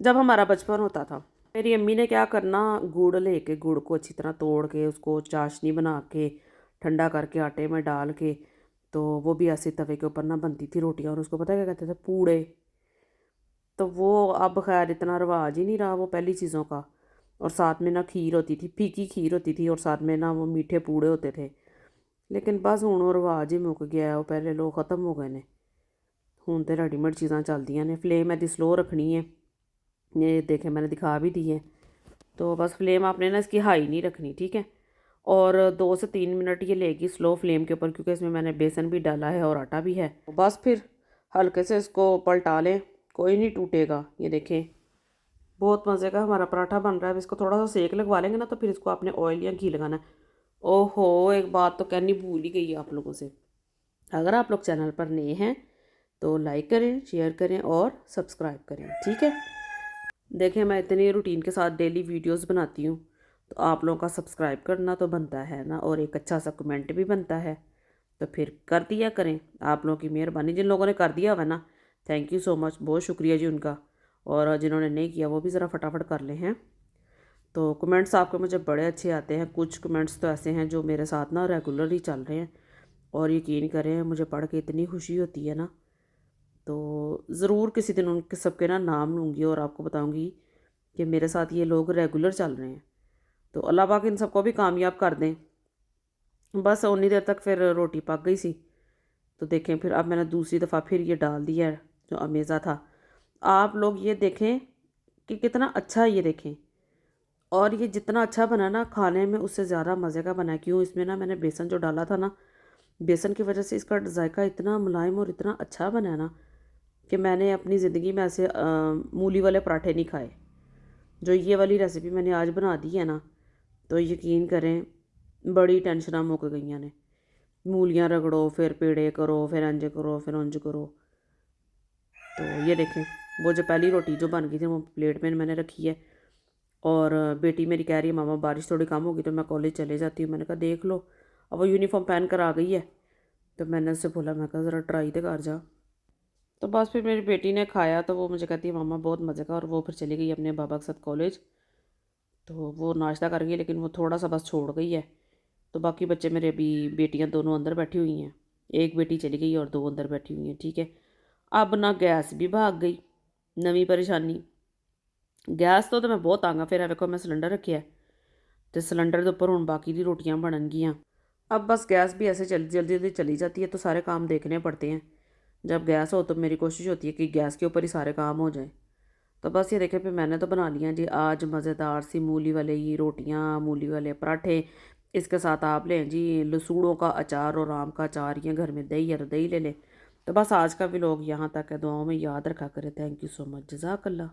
जब हमारा बचपन होता था। मेरी अम्मी ने क्या करना, गुड़ लेके गुड़ को अच्छी तरह तोड़ के उसको चाशनी बना के ठंडा करके आटे में डाल के, तो वो भी ऐसे तवे के ऊपर ना बनती थी रोटियां, और उसको पता है क्या कहते थे, पूड़े। तो वो अब खैर इतना रिवाज ही नहीं रहा वो पहली चीज़ों का। और साथ में ना खीर होती थी, फीकी खीर होती थी, और साथ में ना वो मीठे पूड़े होते थे। लेकिन बस हुण वो रिवाज ही मुक गया है, वो पहले लोग ख़त्म हो गए ने। हुण तो रेडीमेड चीज़ां चलदियां ने। फ्लेम इसकी स्लो रखनी है, ये देखें मैंने दिखा भी दी है। तो बस फ्लेम आपने ना इसकी हाई नहीं रखनी, ठीक है। और 2 से 3 मिनट ये लेगी स्लो फ्लेम के ऊपर, क्योंकि इसमें मैंने बेसन भी डाला है और आटा भी है। बस फिर हल्के से इसको पलटा लें, कोई नहीं टूटेगा। ये देखें बहुत मज़े का हमारा पराठा बन रहा है। अब इसको थोड़ा सा सेक लगवा लेंगे ना, तो फिर इसको आपने ऑयल या घी लगाना है। ओहो, एक बात तो कहनी भूल ही गई आप लोगों से। अगर आप लोग चैनल पर नए हैं तो लाइक करें, शेयर करें और सब्सक्राइब करें, ठीक है। देखें मैं इतनी रूटीन के साथ डेली वीडियोस बनाती हूँ, तो आप लोगों का सब्सक्राइब करना तो बनता है ना, और एक अच्छा सा कमेंट भी बनता है। तो फिर कर दिया करें, आप लोगों की मेहरबानी। जिन लोगों ने कर दिया हुआ ना, थैंक यू सो मच, बहुत शुक्रिया जी उनका। और जिन्होंने नहीं किया वो भी ज़रा फटाफट कर लें हैं। तो कमेंट्स आपके मुझे बड़े अच्छे आते हैं। कुछ कमेंट्स तो ऐसे हैं जो मेरे साथ ना रेगुलर ही चल रहे हैं, और यकीन करें मुझे पढ़ के इतनी खुशी होती है ना। तो ज़रूर किसी दिन उनके सबके ना नाम लूँगी और आपको बताऊँगी कि मेरे साथ ये लोग रेगुलर चल रहे हैं। तो अल्लाह पाक इन सबको भी कामयाब कर दें। बस उन्नी देर तक फिर रोटी पक गई सी। तो देखें फिर अब मैंने दूसरी दफ़ा फिर ये डाल दिया है जो अमेज़ा था। आप लोग ये देखें कि कितना अच्छा है, ये देखें। और ये जितना अच्छा बना ना खाने में, उससे ज़्यादा मज़े का बना है। क्यों, इसमें ना मैंने बेसन जो डाला था ना, बेसन की वजह से इसका जायका इतना मुलायम और इतना अच्छा बना है ना, कि मैंने अपनी ज़िंदगी में ऐसे मूली वाले पराठे नहीं खाए। जो ये वाली रेसिपी मैंने आज बना दी है ना, तो यकीन करें बड़ी टेंशनां मुक गई ने। मूलियाँ रगड़ो, फिर पेड़े करो, फिर इंज करो, फिर उंज करो। तो ये देखें वो जो पहली रोटी जो बन गई थी वो प्लेट में मैंने रखी है। और बेटी मेरी कह रही है मामा बारिश थोड़ी कम होगी तो मैं कॉलेज चले जाती हूँ। मैंने कहा देख लो, अब वो यूनिफॉर्म पहन कर आ गई है। तो मैंने उससे बोला, मैं कहा ज़रा ट्राई तो कर जा। तो बस फिर मेरी बेटी ने खाया तो वो मुझे कहती है मामा बहुत मज़े का, और वो फिर चली गई अपने बाबा के साथ कॉलेज। तो वो नाश्ता कर गई, लेकिन वो थोड़ा सा बस छोड़ गई है। तो बाकी बच्चे मेरे अभी, बेटियां दोनों अंदर बैठी हुई हैं। एक बेटी चली गई और 2 अंदर बैठी हुई हैं, ठीक है। अब ना गैस भी भाग गई, नवी परेशानी। गैस तो मैं बहुत तंग हाँ। फिर वेखो मैं सिलेंडर रखे है, तो सिलेंडर के उपर हूँ बाकी दी रोटियां बननगियां। अब बस गैस भी ऐसे जल्दी जल्दी जल्दी चली जाती है, तो सारे काम देखने पड़ते हैं। जब गैस हो तो मेरी कोशिश होती है कि गैस के ऊपर ही सारे काम हो जाए। तो बस ये देखें फिर मैंने तो बना लिया जी आज मज़ेदार सी मूली वाले ये रोटियां, मूली वाले पराठे। इसके साथ आप लें जी लसूड़ों का अचार और आम का अचार, या घर में दही है तो दही ले लें। तो बस आज का व्लॉग यहाँ तक है। दुआओं में याद रखा करें। थैंक यू सो मच, जज़ाकल्लाह।